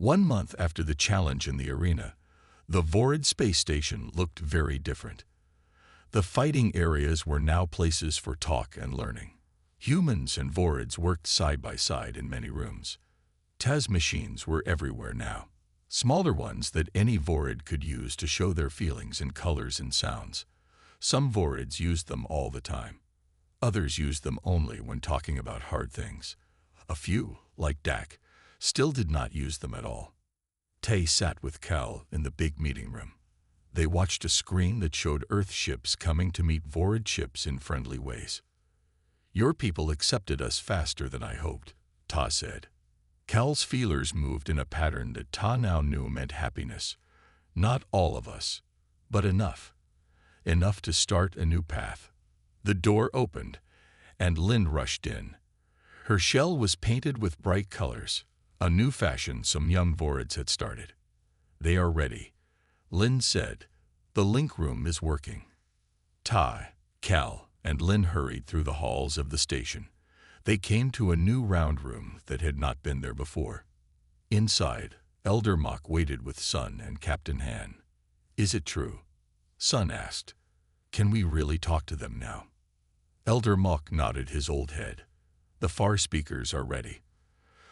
1 month after the challenge in the arena, the Vorid space station looked very different. The fighting areas were now places for talk and learning. Humans and Vorids worked side by side in many rooms. TAS machines were everywhere now. Smaller ones that any Vorid could use to show their feelings in colors and sounds. Some Vorids used them all the time. Others used them only when talking about hard things. A few, like Dak, still did not use them at all. Tay sat with Cal in the big meeting room. They watched a screen that showed Earth ships coming to meet Vorid ships in friendly ways. "Your people accepted us faster than I hoped," Ta said. Cal's feelers moved in a pattern that Ta now knew meant happiness. Not all of us, but enough. Enough to start a new path. The door opened, and Lynn rushed in. Her shell was painted with bright colors, a new fashion some young Vorids had started. "They are ready," Lynn said. "The link room is working." Ta, Cal, and Lynn hurried through the halls of the station. They came to a new round room that had not been there before. Inside, Elder Mock waited with Sun and Captain Han. "Is it true?" Sun asked. "Can we really talk to them now?" Elder Mock nodded his old head. "The far speakers are ready.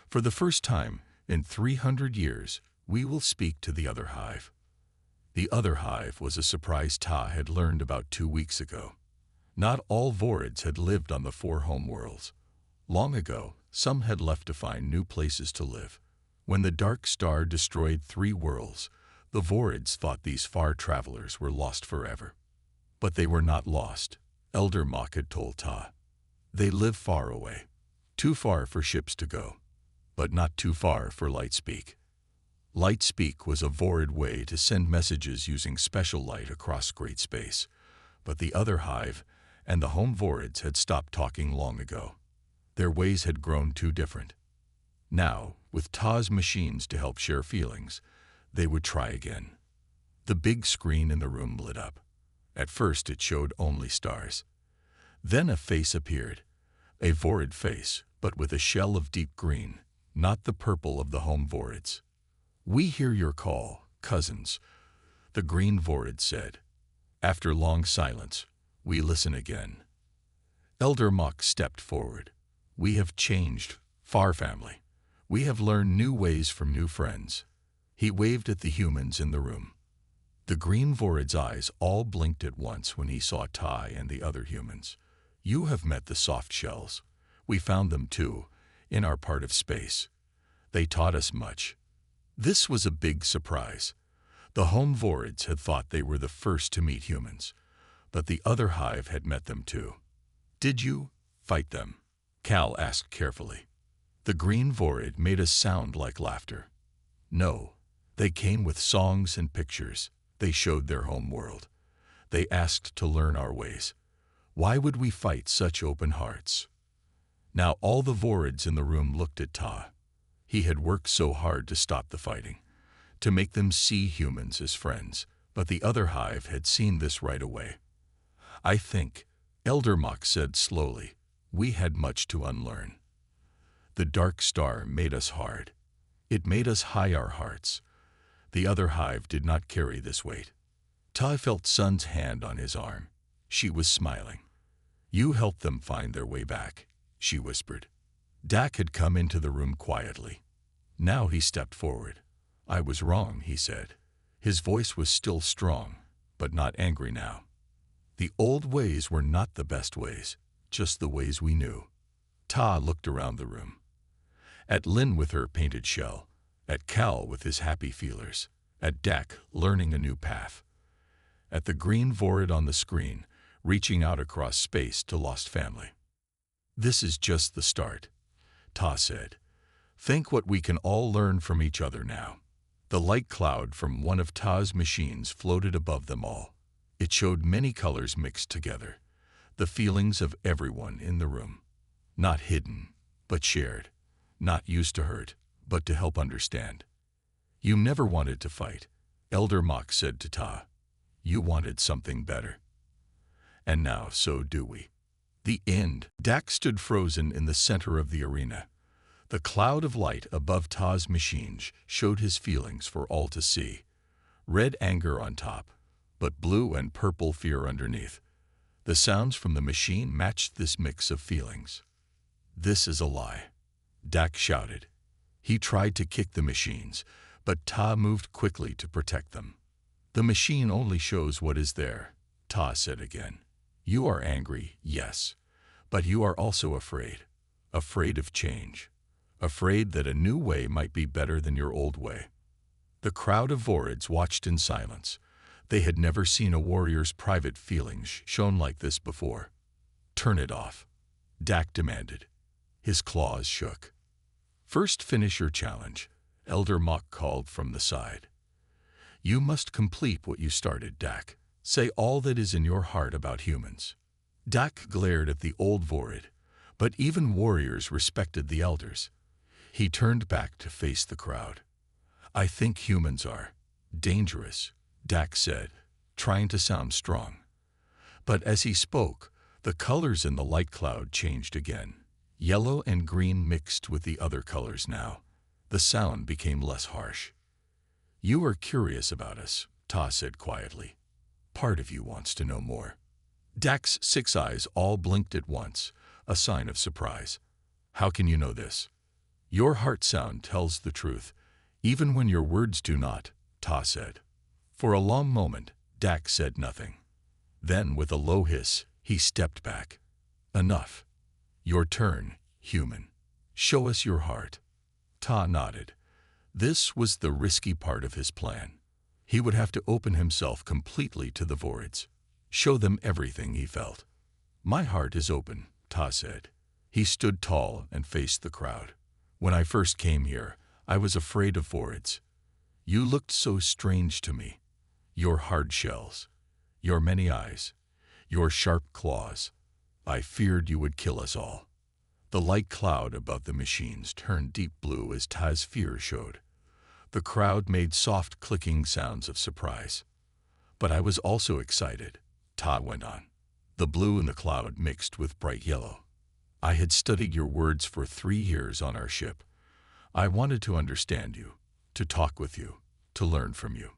For the first time in 300 years, we will speak to the other hive." The other hive was a surprise Ta had learned about 2 weeks ago. Not all Vorids had lived on the 4 homeworlds. Long ago, some had left to find new places to live. When the dark star destroyed 3 worlds, the Vorids thought these far travelers were lost forever. But they were not lost, Elder Mock had told Ta. They live far away, too far for ships to go, but not too far for Lightspeak. Lightspeak was a Vorid way to send messages using special light across great space, but the other hive and the home Vorids had stopped talking long ago. Their ways had grown too different. Now, with Ta's machines to help share feelings, they would try again. The big screen in the room lit up. At first it showed only stars. Then a face appeared, a Vorid face, but with a shell of deep green, not the purple of the home Vorids. "We hear your call, cousins," the green Vorid said. After long silence, we listen again. Elder Mock stepped forward. "We have changed, Far family. We have learned new ways from new friends." He waved at the humans in the room. The green Vorid's eyes all blinked at once when he saw Ta and the other humans. "You have met the soft shells. We found them too, in our part of space. They taught us much." This was a big surprise. The home Vorids had thought they were the first to meet humans, but the other hive had met them too. "Did you fight them?" Cal asked carefully. The green Vorid made a sound like laughter. "No, they came with songs and pictures. They showed their home world. They asked to learn our ways. Why would we fight such open hearts?" Now all the Vorids in the room looked at Ta. He had worked so hard to stop the fighting, to make them see humans as friends, but the other hive had seen this right away. "I think," Elder Mock said slowly, "we had much to unlearn. The dark star made us hard. It made us high our hearts. The other hive did not carry this weight." Ta felt Sun's hand on his arm. She was smiling. "You helped them find their way back," she whispered. Dak had come into the room quietly. Now he stepped forward. "I was wrong," he said. His voice was still strong, but not angry now. "The old ways were not the best ways, just the ways we knew." Ta looked around the room. At Lynn with her painted shell, at Cal with his happy feelers, at Dak learning a new path, at the green Vorid on the screen, reaching out across space to lost family. "This is just the start," Ta said. "Think what we can all learn from each other now." The light cloud from one of Ta's machines floated above them all. It showed many colors mixed together, the feelings of everyone in the room. Not hidden, but shared. Not used to hurt, but to help understand. "You never wanted to fight," Elder Mock said to Ta. "You wanted something better. And now so do we." The end. Dak stood frozen in the center of the arena. The cloud of light above Ta's machines showed his feelings for all to see. Red anger on top, but blue and purple fear underneath. The sounds from the machine matched this mix of feelings. "This is a lie," Dak shouted. He tried to kick the machines, but Ta moved quickly to protect them. "The machine only shows what is there," Ta said again. "You are angry, yes, but you are also afraid. Afraid of change. Afraid that a new way might be better than your old way." The crowd of Vorids watched in silence. They had never seen a warrior's private feelings shown like this before. "Turn it off," Dak demanded. His claws shook. "First finish your challenge," Elder Mock called from the side. "You must complete what you started, Dak. Say all that is in your heart about humans." Dak glared at the old Vorid, but even warriors respected the elders. He turned back to face the crowd. "I think humans are dangerous," Dak said, trying to sound strong. But as he spoke, the colors in the light cloud changed again. Yellow and green mixed with the other colors now. The sound became less harsh. "You are curious about us," Ta said quietly. "Part of you wants to know more." Dak's 6 eyes all blinked at once, a sign of surprise. "How can you know this?" "Your heart sound tells the truth, even when your words do not," Ta said. For a long moment, Dak said nothing. Then, with a low hiss, he stepped back. "Enough. Your turn, human. Show us your heart." Ta nodded. This was the risky part of his plan. He would have to open himself completely to the Vorids. Show them everything he felt. "My heart is open," Ta said. He stood tall and faced the crowd. "When I first came here, I was afraid of Vorids. You looked so strange to me. Your hard shells, your many eyes, your sharp claws. I feared you would kill us all." The light cloud above the machines turned deep blue as Ta's fear showed. The crowd made soft clicking sounds of surprise. "But I was also excited," Ta went on. "The blue in the cloud mixed with bright yellow. I had studied your words for 3 years on our ship. I wanted to understand you, to talk with you, to learn from you."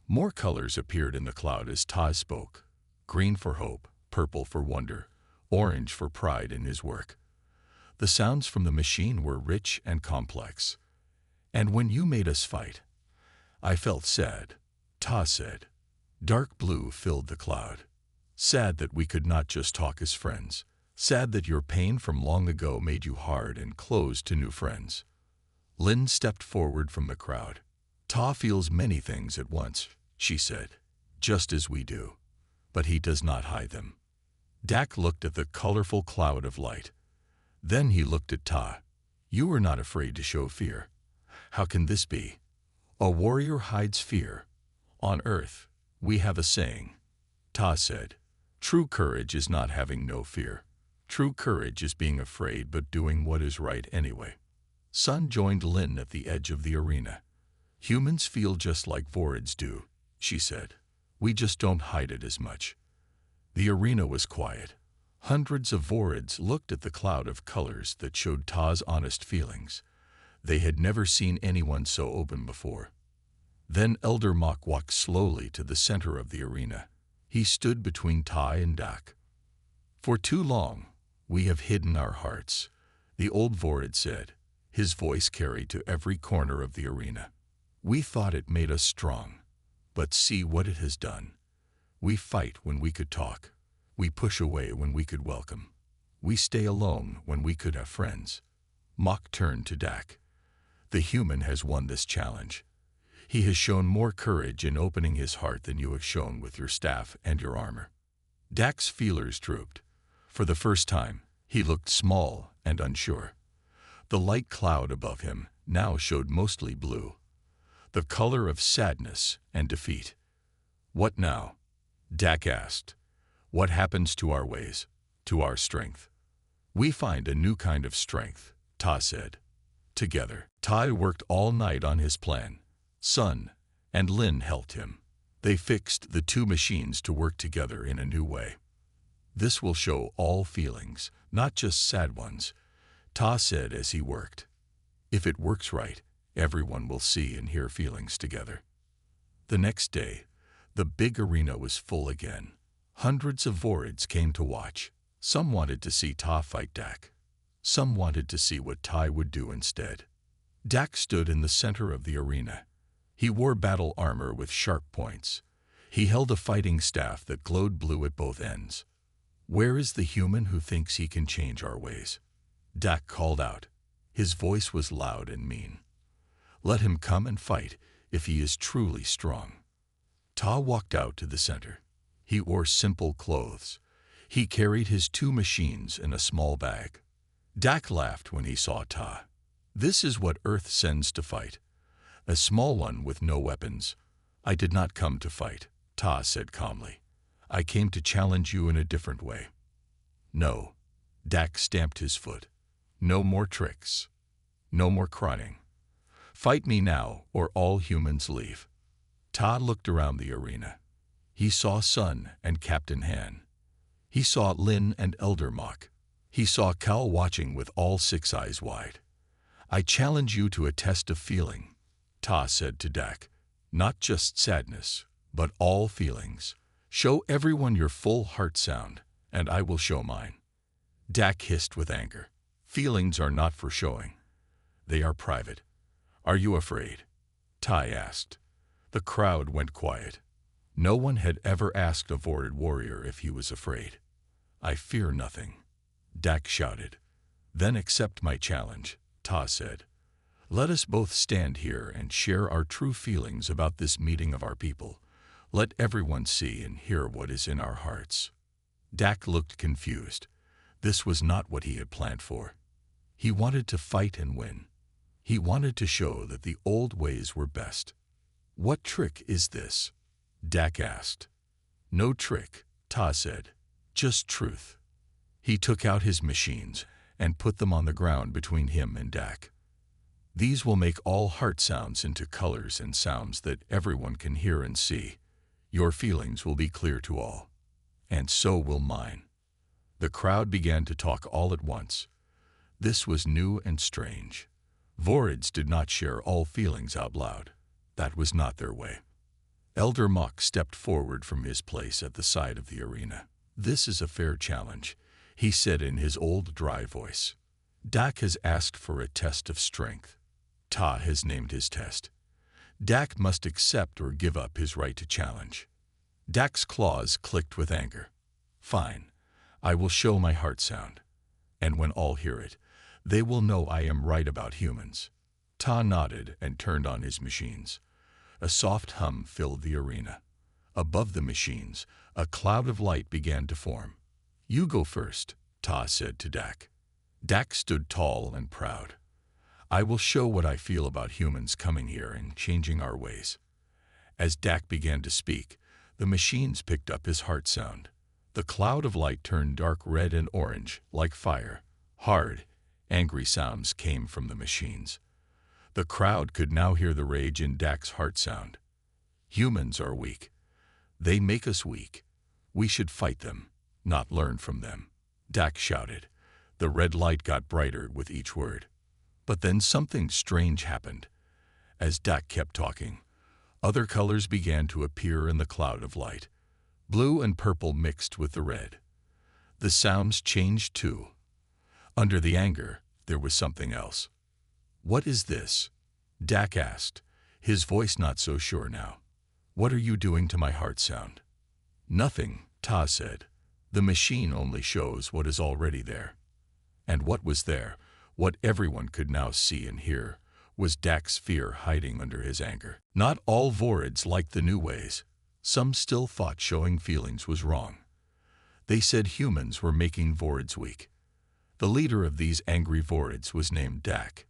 More colors appeared in the cloud as Ta spoke. Green for hope, purple for wonder, orange for pride in his work. The sounds from the machine were rich and complex. "And when you made us fight, I felt sad," Ta said. Dark blue filled the cloud. "Sad that we could not just talk as friends. Sad that your pain from long ago made you hard and closed to new friends." Lynn stepped forward from the crowd. "Ta feels many things at once," she said, "just as we do. But he does not hide them." Dak looked at the colorful cloud of light. Then he looked at Ta. "You are not afraid to show fear. How can this be? A warrior hides fear. On Earth, we have a saying," Ta said. "True courage is not having no fear. True courage is being afraid but doing what is right anyway." Sun joined Lynn at the edge of the arena. "Humans feel just like Vorids do," she said. "We just don't hide it as much." The arena was quiet. Hundreds of Vorids looked at the cloud of colors that showed Ta's honest feelings. They had never seen anyone so open before. Then Elder Mock walked slowly to the center of the arena. He stood between Ta and Dak. "For too long, we have hidden our hearts," the old Vorid said. His voice carried to every corner of the arena. "We thought it made us strong, but see what it has done. We fight when we could talk. We push away when we could welcome. We stay alone when we could have friends." Mock turned to Dak. "The human has won this challenge. He has shown more courage in opening his heart than you have shown with your staff and your armor." Dak's feelers drooped. For the first time, he looked small and unsure. The light cloud above him now showed mostly blue, the color of sadness and defeat. "What now?" Dak asked. "What happens to our ways, to our strength?" "We find a new kind of strength," Ta said. "Together." Ta worked all night on his plan. Sun and Lin helped him. They fixed the 2 machines to work together in a new way. "This will show all feelings, not just sad ones," Ta said as he worked. If it works right, everyone will see and hear feelings together. The next day, the big arena was full again. Hundreds of Vorids came to watch. Some wanted to see Ta fight Dak. Some wanted to see what Tai would do instead. Dak stood in the center of the arena. He wore battle armor with sharp points. He held a fighting staff that glowed blue at both ends. "Where is the human who thinks he can change our ways?" Dak called out. His voice was loud and mean. "Let him come and fight if he is truly strong." Ta walked out to the center. He wore simple clothes. He carried his 2 machines in a small bag. Dak laughed when he saw Ta. "This is what Earth sends to fight. A small one with no weapons." "I did not come to fight," Ta said calmly. "I came to challenge you in a different way." "No." Dak stamped his foot. "No more tricks. No more crying. Fight me now or all humans leave." Ta looked around the arena. He saw Sun and Captain Han. He saw Lin and Elder Mock. He saw Cal watching with all 6 eyes wide. "I challenge you to a test of feeling," Ta said to Dak. "Not just sadness, but all feelings. Show everyone your full heart sound, and I will show mine." Dak hissed with anger. "Feelings are not for showing. They are private." "Are you afraid?" Tai asked. The crowd went quiet. No one had ever asked a Vorid warrior if he was afraid. "I fear nothing," Dak shouted. "Then accept my challenge," Ta said. "Let us both stand here and share our true feelings about this meeting of our people. Let everyone see and hear what is in our hearts." Dak looked confused. This was not what he had planned for. He wanted to fight and win. He wanted to show that the old ways were best. "What trick is this?" Dak asked. "No trick," Ta said. "Just truth." He took out his machines and put them on the ground between him and Dak. "These will make all heart sounds into colors and sounds that everyone can hear and see. Your feelings will be clear to all. And so will mine." The crowd began to talk all at once. This was new and strange. Vorids did not share all feelings out loud. That was not their way. Elder Mock stepped forward from his place at the side of the arena. "This is a fair challenge," he said in his old dry voice. "Dak has asked for a test of strength. Ta has named his test. Dak must accept or give up his right to challenge." Dak's claws clicked with anger. "Fine. I will show my heart sound. And when all hear it, they will know I am right about humans." Ta nodded and turned on his machines. A soft hum filled the arena. Above the machines, a cloud of light began to form. "You go first," Ta said to Dak. Dak stood tall and proud. "I will show what I feel about humans coming here and changing our ways." As Dak began to speak, the machines picked up his heart sound. The cloud of light turned dark red and orange, like fire. Hard, angry sounds came from the machines. The crowd could now hear the rage in Dak's heart sound. "Humans are weak. They make us weak. We should fight them, not learn from them," Dak shouted. The red light got brighter with each word. But then something strange happened. As Dak kept talking, other colors began to appear in the cloud of light. Blue and purple mixed with the red. The sounds changed too. Under the anger, there was something else. "What is this?" Dak asked, his voice not so sure now. "What are you doing to my heart sound?" "Nothing," Ta said. "The machine only shows what is already there." And what was there, what everyone could now see and hear, was Dak's fear hiding under his anger. Not all Vorids liked the new ways. Some still thought showing feelings was wrong. They said humans were making Vorids weak. The leader of these angry Vorids was named Dak.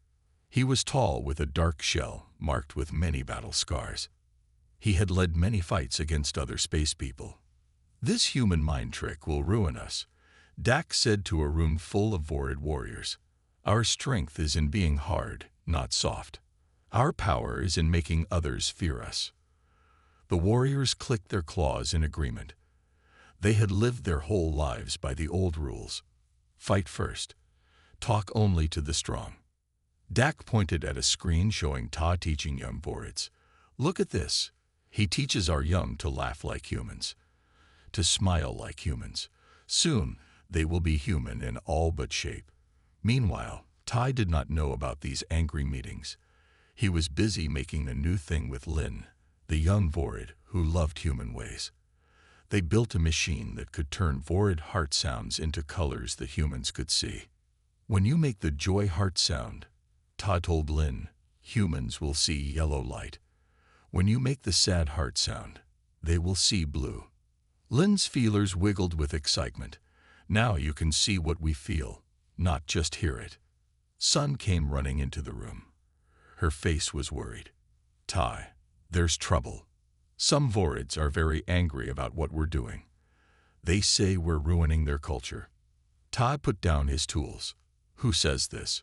He was tall with a dark shell marked with many battle scars. He had led many fights against other space people. "This human mind trick will ruin us," Dak said to a room full of Vorid warriors. "Our strength is in being hard, not soft. Our power is in making others fear us." The warriors clicked their claws in agreement. They had lived their whole lives by the old rules. Fight first. Talk only to the strong. Dak pointed at a screen showing Ta teaching young Vorids. Look at this. He teaches our young to laugh like humans, to smile like humans. Soon, they will be human in all but shape. Meanwhile, Tai did not know about these angry meetings. He was busy making a new thing with Lin, the young Vorid who loved human ways. They built a machine that could turn Vorid heart sounds into colors that humans could see. When you make the joy heart sound, Ta told Lin, humans will see yellow light. When you make the sad heart sound, they will see blue. Lin's feelers wiggled with excitement. Now you can see what we feel, not just hear it. Sun came running into the room. Her face was worried. Tai, there's trouble. Some Vorids are very angry about what we're doing. They say we're ruining their culture. Tai put down his tools. Who says this?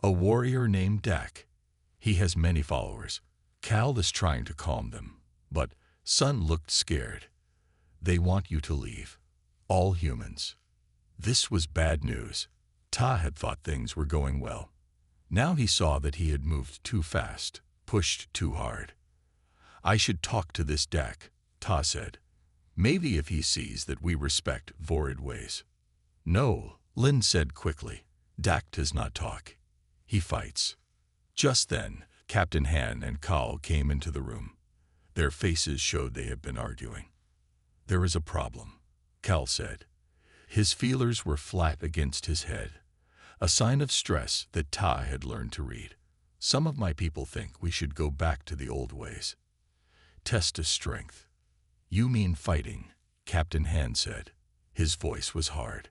A warrior named Dak. He has many followers. Cal is trying to calm them, but Sun looked scared. They want you to leave. All humans. This was bad news. Ta had thought things were going well. Now he saw that he had moved too fast, pushed too hard. I should talk to this Dak, Ta said. Maybe if he sees that we respect Vorid ways. No, Lin said quickly. Dak does not talk. He fights. Just then, Captain Han and Cal came into the room. Their faces showed they had been arguing. There is a problem, Cal said. His feelers were flat against his head, a sign of stress that Ta had learned to read. Some of my people think we should go back to the old ways. Test of strength. You mean fighting, Captain Han said. His voice was hard.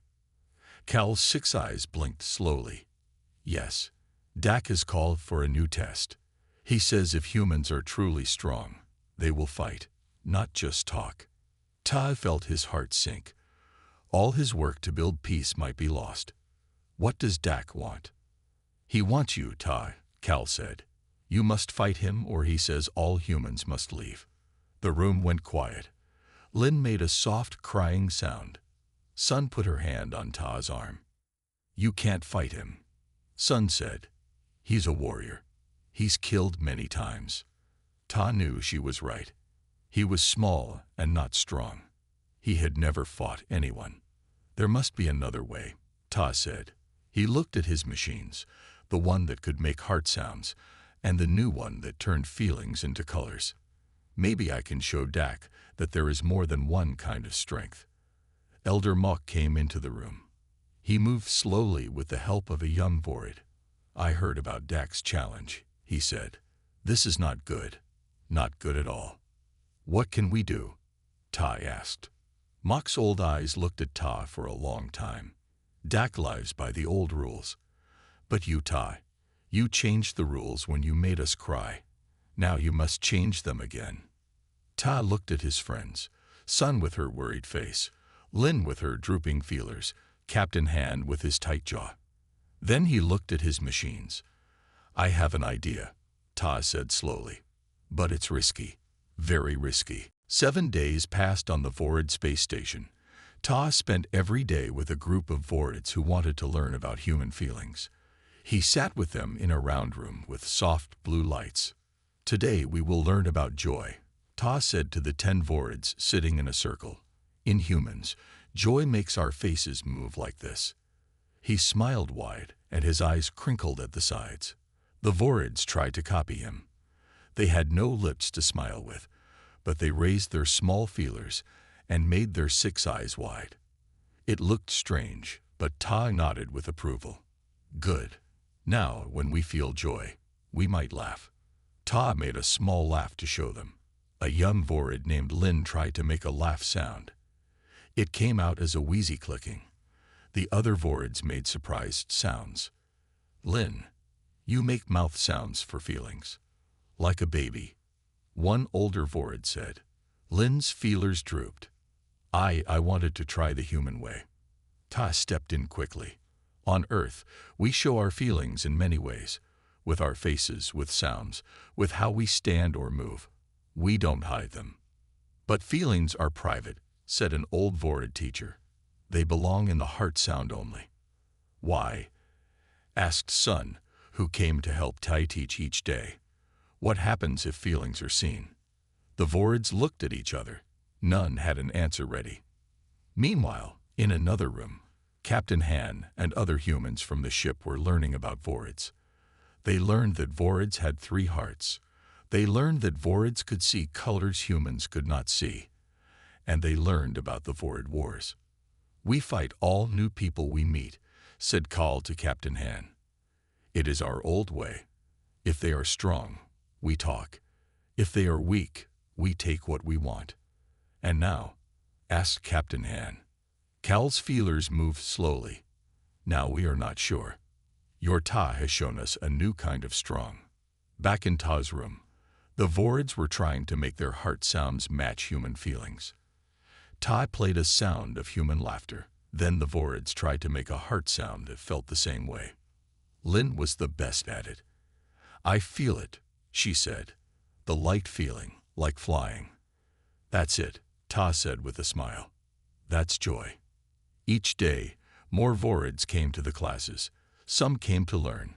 Cal's 6 eyes blinked slowly. Yes, Dak has called for a new test. He says if humans are truly strong, they will fight, not just talk. Ta felt his heart sink. All his work to build peace might be lost. What does Dak want? He wants you, Ta, Cal said. You must fight him or he says all humans must leave. The room went quiet. Lin made a soft crying sound. Sun put her hand on Ta's arm. You can't fight him, Sun said. He's a warrior. He's killed many times. Ta knew she was right. He was small and not strong. He had never fought anyone. There must be another way, Ta said. He looked at his machines, the one that could make heart sounds, and the new one that turned feelings into colors. Maybe I can show Dak that there is more than one kind of strength. Elder Mok came into the room. He moved slowly with the help of a young Vorid. I heard about Dak's challenge, he said. This is not good. Not good at all. What can we do? Ta asked. Mok's old eyes looked at Ta for a long time. Dak lives by the old rules. But you, Ta, you changed the rules when you made us cry. Now you must change them again. Ta looked at his friends, Sun with her worried face, Lin with her drooping feelers, Captain Han with his tight jaw. Then he looked at his machines. I have an idea, Ta said slowly. But it's risky. Very risky. 7 days passed on the Vorid space station. Ta spent every day with a group of Vorids who wanted to learn about human feelings. He sat with them in a round room with soft blue lights. Today we will learn about joy, Ta said to the 10 Vorids sitting in a circle. In humans, joy makes our faces move like this. He smiled wide, and his eyes crinkled at the sides. The Vorids tried to copy him. They had no lips to smile with, but they raised their small feelers and made their 6 eyes wide. It looked strange, but Ta nodded with approval. Good. Now, when we feel joy, we might laugh. Ta made a small laugh to show them. A young Vorid named Lin tried to make a laugh sound. It came out as a wheezy clicking. The other Vorids made surprised sounds. Lin, you make mouth sounds for feelings. Like a baby. One older Vorid said. Lin's feelers drooped. I wanted to try the human way. Ta stepped in quickly. On Earth, we show our feelings in many ways. With our faces, with sounds, with how we stand or move. We don't hide them. But feelings are private, said an old Vorid teacher. They belong in the heart sound only. Why? Asked Sun, who came to help Tai teach each day. What happens if feelings are seen? The Vords looked at each other. None had an answer ready. Meanwhile, in another room, Captain Han and other humans from the ship were learning about Vords. They learned that Vords had 3 hearts. They learned that Vords could see colors humans could not see. And they learned about the Vord Wars. "We fight all new people we meet," said Kal to Captain Han. "It is our old way. If they are strong, we talk. If they are weak, we take what we want." "And now?" asked Captain Han. Kal's feelers moved slowly. "Now we are not sure. Your Ta has shown us a new kind of strong." Back in Ta's room, the Vords were trying to make their heart sounds match human feelings. Ta played a sound of human laughter. Then the Vords tried to make a heart sound that felt the same way. Lin was the best at it. "I feel it," she said. "The light feeling, like flying." "That's it," Ta said with a smile. "That's joy." Each day, more Vords came to the classes. Some came to learn.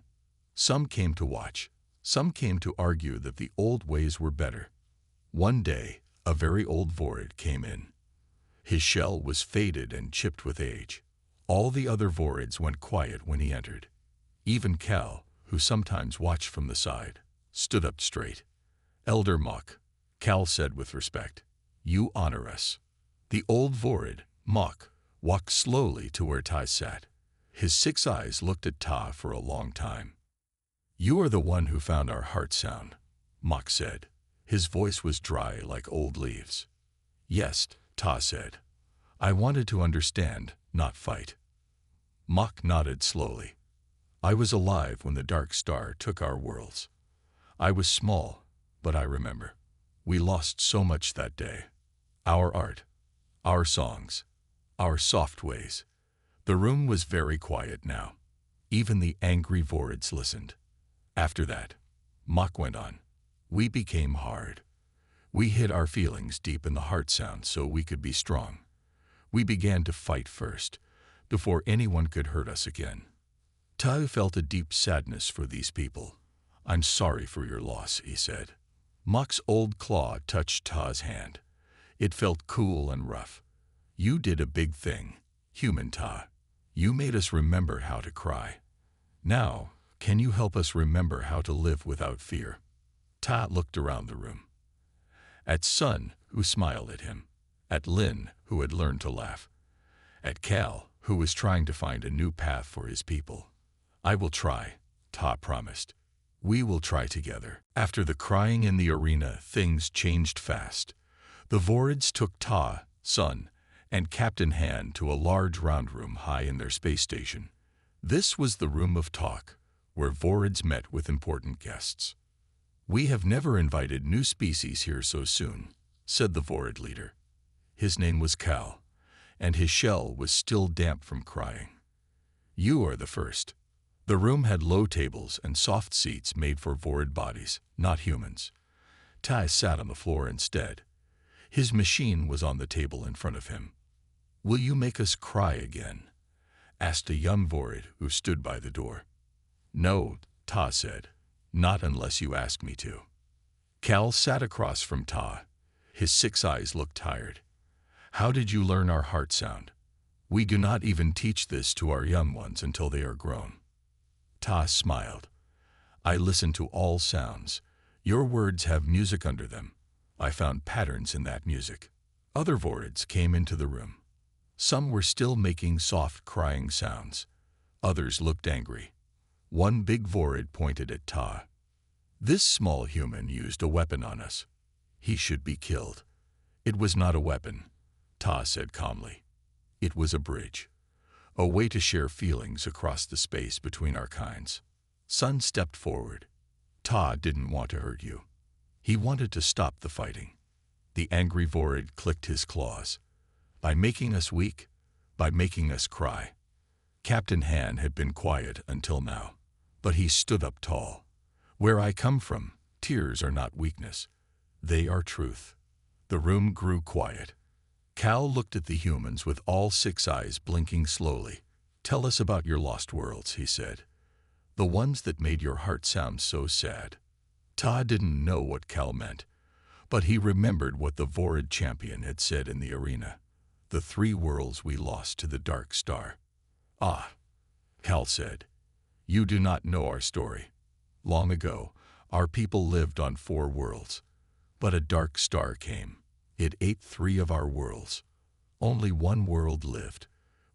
Some came to watch. Some came to argue that the old ways were better. One day, a very old Vord came in. His shell was faded and chipped with age. All the other Vords went quiet when he entered. Even Kal, who sometimes watched from the side, stood up straight. "Elder Mok," Kal said with respect, "you honor us." The old Vord, Mok, walked slowly to where Tai sat. His 6 eyes looked at Ta for a long time. "You are the one who found our heart sound," Mok said. His voice was dry like old leaves. "Yes," Ta said. "I wanted to understand, not fight." Mok nodded slowly. "I was alive when the Dark Star took our worlds. I was small, but I remember. We lost so much that day. Our art, our songs, our soft ways." The room was very quiet now. Even the angry Vords listened. After that, Mok went on. "We became hard. We hid our feelings deep in the heart sound so we could be strong. We began to fight first, before anyone could hurt us again." Ta felt a deep sadness for these people. "I'm sorry for your loss," he said. Mok's old claw touched Ta's hand. It felt cool and rough. "You did a big thing, human Ta. You made us remember how to cry. Now, can you help us remember how to live without fear?" Ta looked around the room. At Sun, who smiled at him. At Lin, who had learned to laugh. At Kal, who was trying to find a new path for his people. "I will try," Ta promised. "We will try together." After the crying in the arena, things changed fast. The Vords took Ta, Sun, and Captain Han to a large round room high in their space station. This was the room of talk, where Vords met with important guests. "We have never invited new species here so soon," said the Vord leader. His name was Kal, and his shell was still damp from crying. "You are the first." The room had low tables and soft seats made for Vord bodies, not humans. Tai sat on the floor instead. His machine was on the table in front of him. "Will you make us cry again?" asked a young Vord who stood by the door. "No," Ta said. "Not unless you ask me to." Kal sat across from Ta. His 6 eyes looked tired. "How did you learn our heart sound? We do not even teach this to our young ones until they are grown." Ta smiled. "I listen to all sounds. Your words have music under them. I found patterns in that music." Other Vords came into the room. Some were still making soft crying sounds. Others looked angry. One big Vord pointed at Ta. "This small human used a weapon on us. He should be killed." "It was not a weapon," Ta said calmly. "It was a bridge. A way to share feelings across the space between our kinds." Sun stepped forward. "Ta didn't want to hurt you. He wanted to stop the fighting." The angry Vord clicked his claws. "By making us weak, by making us cry." Captain Han had been quiet until now, but he stood up tall. "Where I come from, tears are not weakness. They are truth." The room grew quiet. Kal looked at the humans with all 6 eyes blinking slowly. "Tell us about your lost worlds," he said. The ones that made your heart sound so sad. Ta didn't know what Cal meant, but he remembered what the Vorid champion had said in the arena. The 3 worlds we lost to the Dark Star. Ah, Cal said, you do not know our story. Long ago, our people lived on 4 worlds, but a dark star came. It ate 3 of our worlds. Only 1 world lived.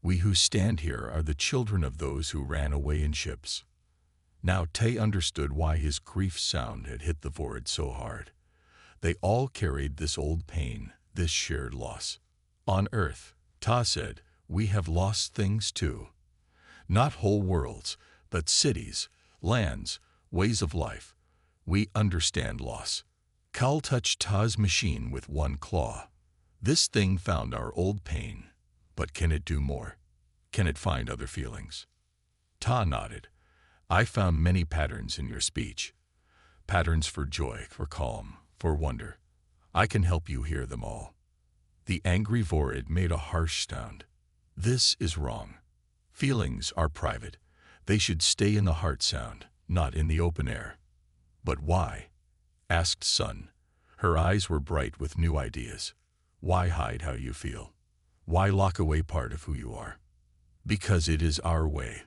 We who stand here are the children of those who ran away in ships. Now Tay understood why his grief sound had hit the Vorid so hard. They all carried this old pain, this shared loss. On Earth, Ta said, we have lost things too. Not whole worlds, but cities, lands, ways of life. We understand loss. Cal touched Ta's machine with 1 claw. This thing found our old pain, but can it do more? Can it find other feelings? Ta nodded. I found many patterns in your speech. Patterns for joy, for calm, for wonder. I can help you hear them all. The angry Vorid made a harsh sound. This is wrong. Feelings are private. They should stay in the heart sound, not in the open air. But why? Asked Sun. Her eyes were bright with new ideas. Why hide how you feel? Why lock away part of who you are? Because it is our way,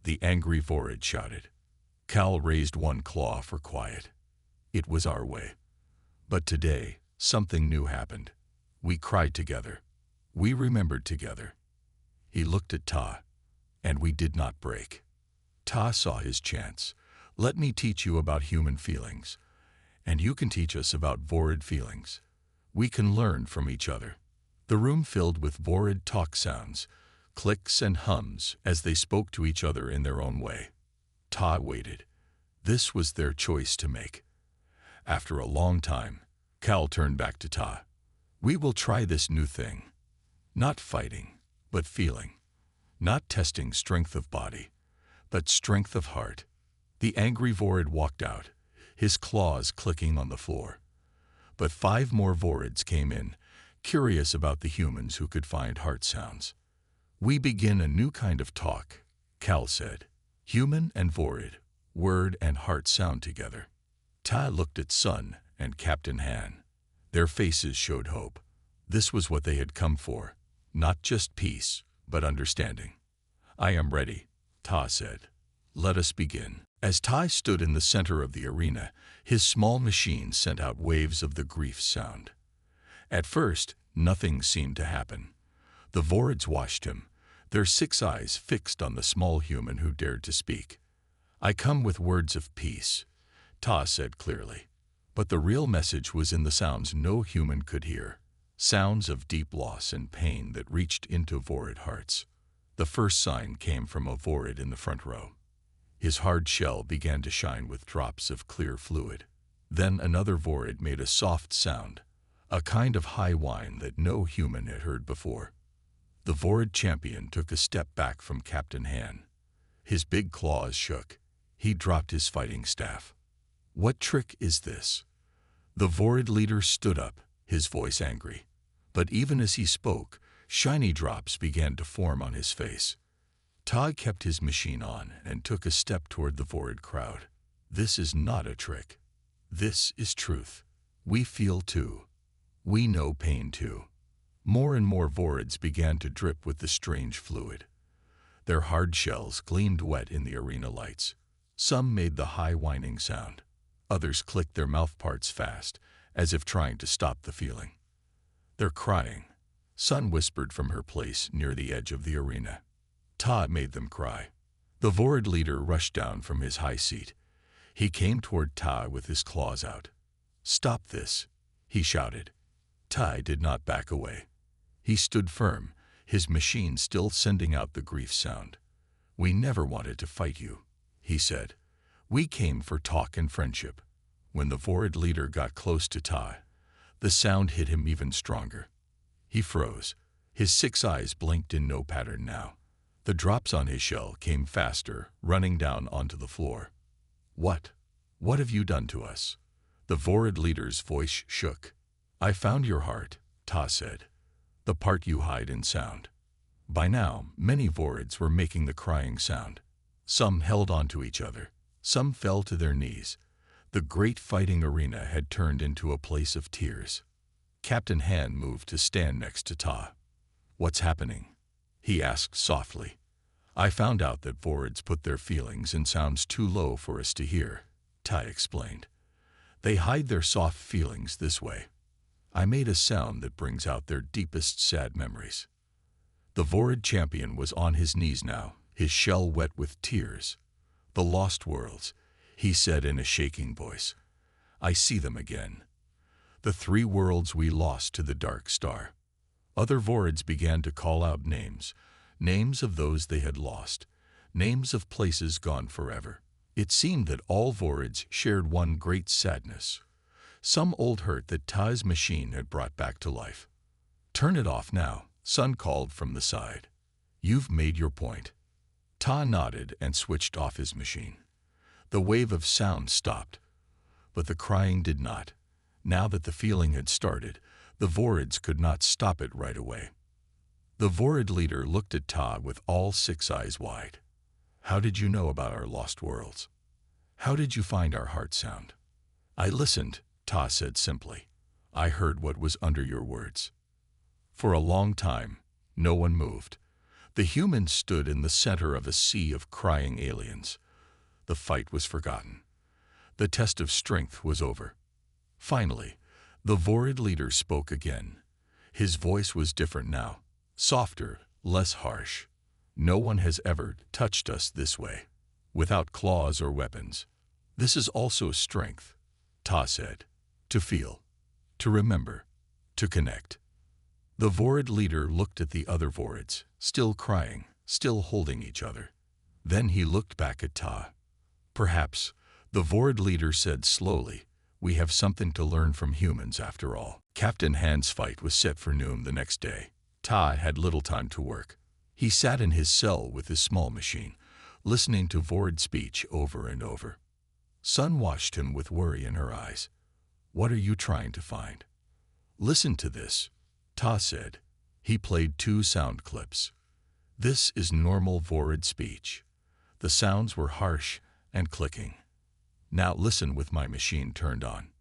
the angry Vorid shouted. Cal raised 1 claw for quiet. It was our way. But today, something new happened. We cried together. We remembered together. He looked at Ta, and we did not break. Ta saw his chance. Let me teach you about human feelings, and you can teach us about Vorid feelings. We can learn from each other. The room filled with Vorid talk sounds, clicks and hums as they spoke to each other in their own way. Ta waited. This was their choice to make. After a long time, Cal turned back to Ta. We will try this new thing. Not fighting, but feeling. Not testing strength of body, but strength of heart. The angry Vorid walked out, his claws clicking on the floor. But 5 more Vorids came in, curious about the humans who could find heart sounds. We begin a new kind of talk, Cal said. Human and Vorid, word and heart sound together. Ta looked at Sun and Captain Han. Their faces showed hope. This was what they had come for, not just peace, but understanding. I am ready, Ta said. Let us begin. As Tai stood in the center of the arena, his small machine sent out waves of the grief sound. At first, nothing seemed to happen. The Vorids watched him, their 6 eyes fixed on the small human who dared to speak. I come with words of peace, Ta said clearly. But the real message was in the sounds no human could hear, sounds of deep loss and pain that reached into Vorid hearts. The first sign came from a Vorid in the front row. His hard shell began to shine with drops of clear fluid. Then another Vorid made a soft sound, a kind of high whine that no human had heard before. The Vorid champion took a step back from Captain Han. His big claws shook. He dropped his fighting staff. What trick is this? The Vorid leader stood up, his voice angry. But even as he spoke, shiny drops began to form on his face. Ta kept his machine on and took a step toward the Vorid crowd. This is not a trick. This is truth. We feel too. We know pain too. More and more Vorids began to drip with the strange fluid. Their hard shells gleamed wet in the arena lights. Some made the high whining sound. Others clicked their mouthparts fast, as if trying to stop the feeling. They're crying, Sun whispered from her place near the edge of the arena. Ta made them cry. The Vorid leader rushed down from his high seat. He came toward Ta with his claws out. Stop this, he shouted. Ta did not back away. He stood firm, his machine still sending out the grief sound. We never wanted to fight you, he said. We came for talk and friendship. When the Vorid leader got close to Ta, the sound hit him even stronger. He froze. His 6 eyes blinked in no pattern now. The drops on his shell came faster, running down onto the floor. What? What have you done to us? The Vorid leader's voice shook. I found your heart, Ta said. The part you hide in sound. By now, many Vorids were making the crying sound. Some held onto each other. Some fell to their knees. The great fighting arena had turned into a place of tears. Captain Han moved to stand next to Ta. "What's happening?" he asked softly. "I found out that Vorids put their feelings in sounds too low for us to hear," Ta explained. "They hide their soft feelings this way. I made a sound that brings out their deepest sad memories." The Vorid champion was on his knees now, his shell wet with tears. "The lost worlds," he said in a shaking voice. "I see them again. The 3 worlds we lost to the Dark Star." Other Vorids began to call out names, names of those they had lost, names of places gone forever. It seemed that all Vorids shared one great sadness, some old hurt that Ta's machine had brought back to life. "Turn it off now," Sun called from the side. "You've made your point." Ta nodded and switched off his machine. The wave of sound stopped, but the crying did not. Now that the feeling had started, the Vorids could not stop it right away. The Vorid leader looked at Ta with all 6 eyes wide. "How did you know about our lost worlds? How did you find our heart sound?" "I listened," Ta said simply. "I heard what was under your words." For a long time, no one moved. The humans stood in the center of a sea of crying aliens. The fight was forgotten. The test of strength was over. Finally, the Vorid leader spoke again. His voice was different now, softer, less harsh. "No one has ever touched us this way, without claws or weapons. This is also strength," Ta said. "To feel, to remember, to connect." The Vorid leader looked at the other Vorids, still crying, still holding each other. Then he looked back at Ta. "Perhaps," the Vorid leader said slowly, "we have something to learn from humans after all." Captain Han's fight was set for noon the next day. Ta had little time to work. He sat in his cell with his small machine, listening to Vorid speech over and over. Sun watched him with worry in her eyes. "What are you trying to find?" "Listen to this," Ta said. He played 2 sound clips. "This is normal Vorid speech." The sounds were harsh and clicking. "Now listen with my machine turned on."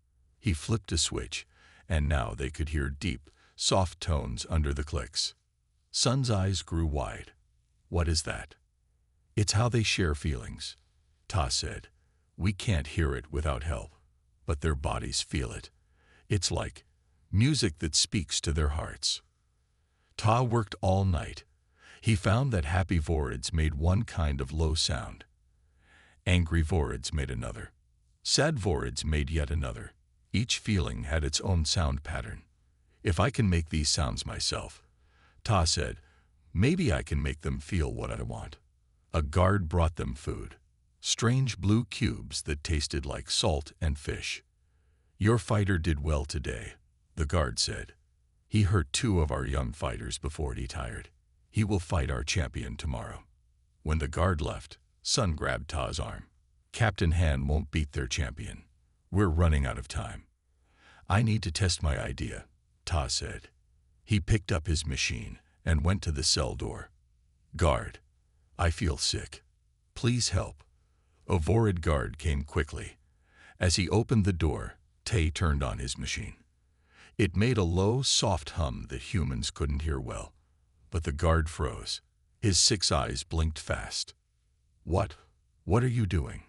He flipped a switch, and now they could hear deep, soft tones under the clicks. Sun's eyes grew wide. "What is that?" "It's how they share feelings," Ta said. "We can't hear it without help, but their bodies feel it. It's like music that speaks to their hearts." Ta worked all night. He found that happy Vorids made one kind of low sound. Angry Vorids made another. Sad Vorids made yet another. Each feeling had its own sound pattern. "If I can make these sounds myself," Ta said, "maybe I can make them feel what I want." A guard brought them food. Strange blue cubes that tasted like salt and fish. "Your fighter did well today," the guard said. "He hurt 2 of our young fighters before he tired. He will fight our champion tomorrow." When the guard left, Sun grabbed Ta's arm. "Captain Han won't beat their champion. We're running out of time." "I need to test my idea," Ta said. He picked up his machine and went to the cell door. "Guard, I feel sick. Please help." A Vorid guard came quickly. As he opened the door, Tay turned on his machine. It made a low, soft hum that humans couldn't hear well. But the guard froze. His 6 eyes blinked fast. What are you doing?"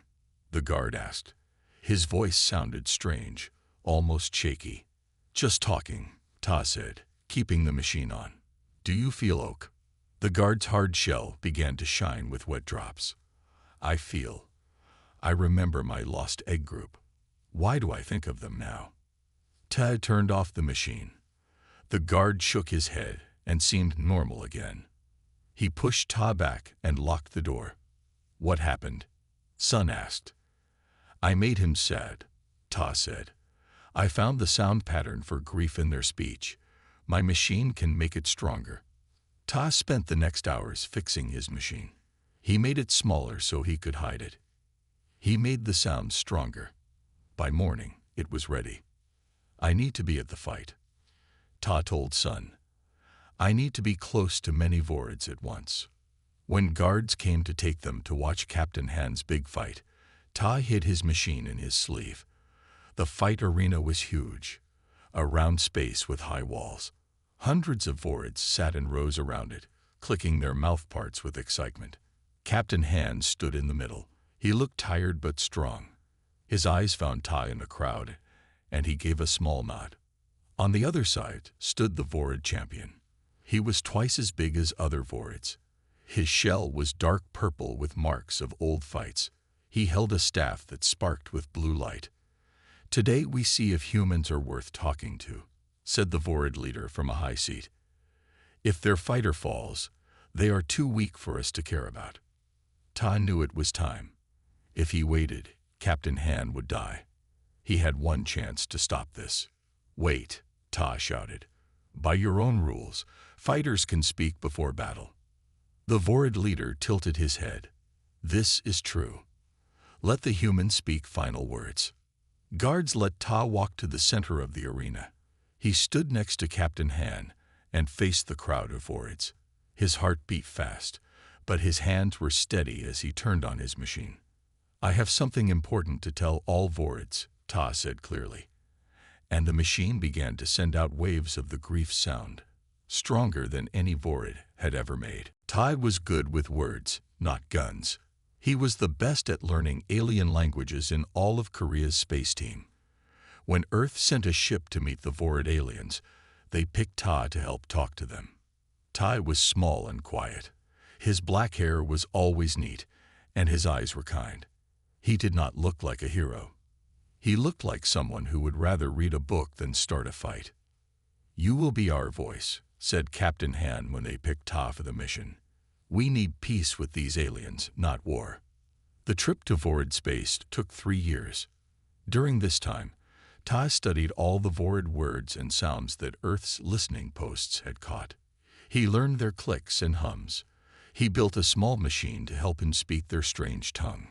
the guard asked. His voice sounded strange, almost shaky. "Just talking," Ta said, keeping the machine on. "Do you feel ok?" The guard's hard shell began to shine with wet drops. I remember my lost egg group. Why do I think of them now?" Ta turned off the machine. The guard shook his head and seemed normal again. He pushed Ta back and locked the door. "What happened?" Sun asked. "I made him sad," Ta said. "I found the sound pattern for grief in their speech. My machine can make it stronger." Ta spent the next hours fixing his machine. He made it smaller so he could hide it. He made the sound stronger. By morning, it was ready. "I need to be at the fight," Ta told Sun. "I need to be close to many Vorids at once. When guards came to take them to watch Captain Han's big fight, Ta hid his machine in his sleeve. The fight arena was huge, a round space with high walls. Hundreds of Vorids sat in rows around it, clicking their mouthparts with excitement. Captain Han stood in the middle. He looked tired but strong. His eyes found Ta in the crowd, and he gave a small nod. On the other side stood the Vorid champion. He was twice as big as other Vorids. His shell was dark purple with marks of old fights. He held a staff that sparked with blue light. "Today we see if humans are worth talking to," said the Vorid leader from a high seat. "If their fighter falls, they are too weak for us to care about." Ta knew it was time. If he waited, Captain Han would die. He had one chance to stop this. "Wait," Ta shouted. "By your own rules, fighters can speak before battle." The Vorid leader tilted his head. "This is true. Let the humans speak final words." Guards let Ta walk to the center of the arena. He stood next to Captain Han and faced the crowd of Vorids. His heart beat fast, but his hands were steady as he turned on his machine. "I have something important to tell all Vorids," Ta said clearly. And the machine began to send out waves of the grief sound, stronger than any Vorid had ever made. Ta was good with words, not guns. He was the best at learning alien languages in all of Korea's space team. When Earth sent a ship to meet the Vorid aliens, they picked Ta to help talk to them. Ta was small and quiet. His black hair was always neat, and his eyes were kind. He did not look like a hero. He looked like someone who would rather read a book than start a fight. "You will be our voice," said Captain Han when they picked Ta for the mission. "We need peace with these aliens, not war." The trip to Vorid space took 3 years. During this time, Ta studied all the Vorid words and sounds that Earth's listening posts had caught. He learned their clicks and hums. He built a small machine to help him speak their strange tongue.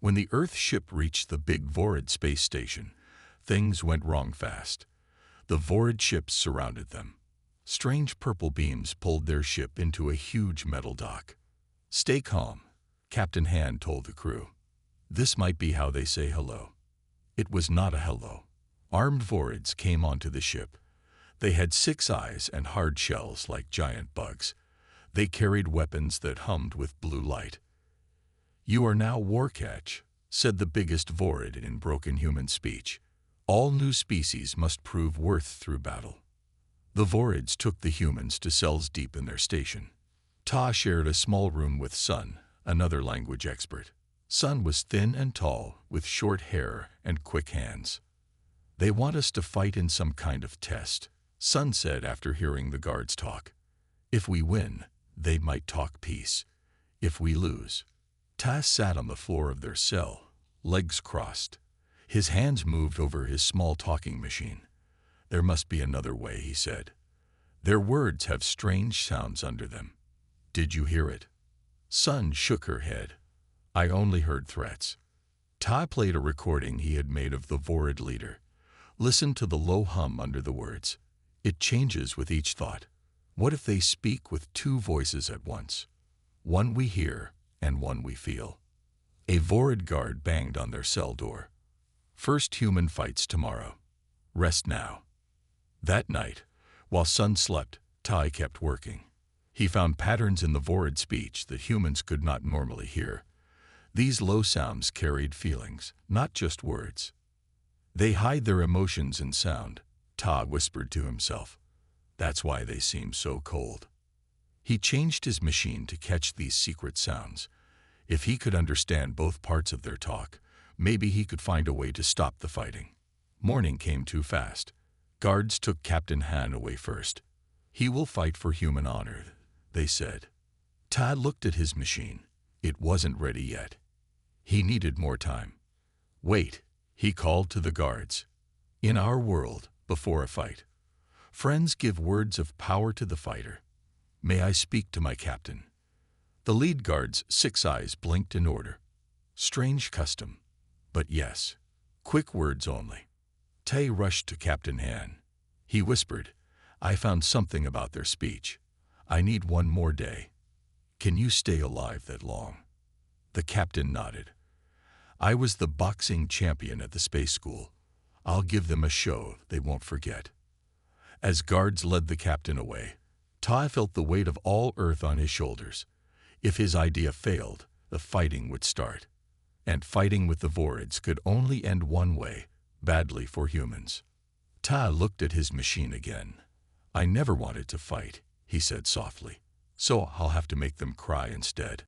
When the Earth ship reached the big Vorid space station, things went wrong fast. The Vorid ships surrounded them. Strange purple beams pulled their ship into a huge metal dock. "Stay calm," Captain Han told the crew. "This might be how they say hello." It was not a hello. Armed Vorids came onto the ship. They had 6 eyes and hard shells like giant bugs. They carried weapons that hummed with blue light. "You are now Warcatch," said the biggest Vorid in broken human speech. "All new species must prove worth through battle." The Vorids took the humans to cells deep in their station. Ta shared a small room with Sun, another language expert. Sun was thin and tall, with short hair and quick hands. "They want us to fight in some kind of test," Sun said after hearing the guards talk. "If we win, they might talk peace. If we lose..." Ta sat on the floor of their cell, legs crossed. His hands moved over his small talking machine. "There must be another way," he said. "Their words have strange sounds under them." "Did you hear it?" Sun shook her head. "I only heard threats." Ta played a recording he had made of the Vorid leader. Listen to the low hum under the words. It changes with each thought. What if they speak with 2 voices at once? One we hear and one we feel. A Vorid guard banged on their cell door. "First human fights tomorrow. Rest now." That night, while Sun slept, Tai kept working. He found patterns in the Vorid speech that humans could not normally hear. These low sounds carried feelings, not just words. "They hide their emotions in sound," Ta whispered to himself. "That's why they seem so cold." He changed his machine to catch these secret sounds. If he could understand both parts of their talk, maybe he could find a way to stop the fighting. Morning came too fast. Guards took Captain Han away first. "He will fight for human honor," they said. Ta looked at his machine. It wasn't ready yet. He needed more time. "Wait," he called to the guards. "In our world, before a fight, friends give words of power to the fighter. May I speak to my captain?" The lead guard's 6 eyes blinked in order. Strange custom, but yes. Quick words only. Tay rushed to Captain Han. He whispered, "I found something about their speech. I need one more day." Can you stay alive that long? The captain nodded. I was the boxing champion at the space school. I'll give them a show they won't forget. As guards led the captain away, Ta felt the weight of all Earth on his shoulders. If his idea failed, the fighting would start. And fighting with the Vorids could only end one way, badly for humans. Ta looked at his machine again. I never wanted to fight, he said softly, so I'll have to make them cry instead.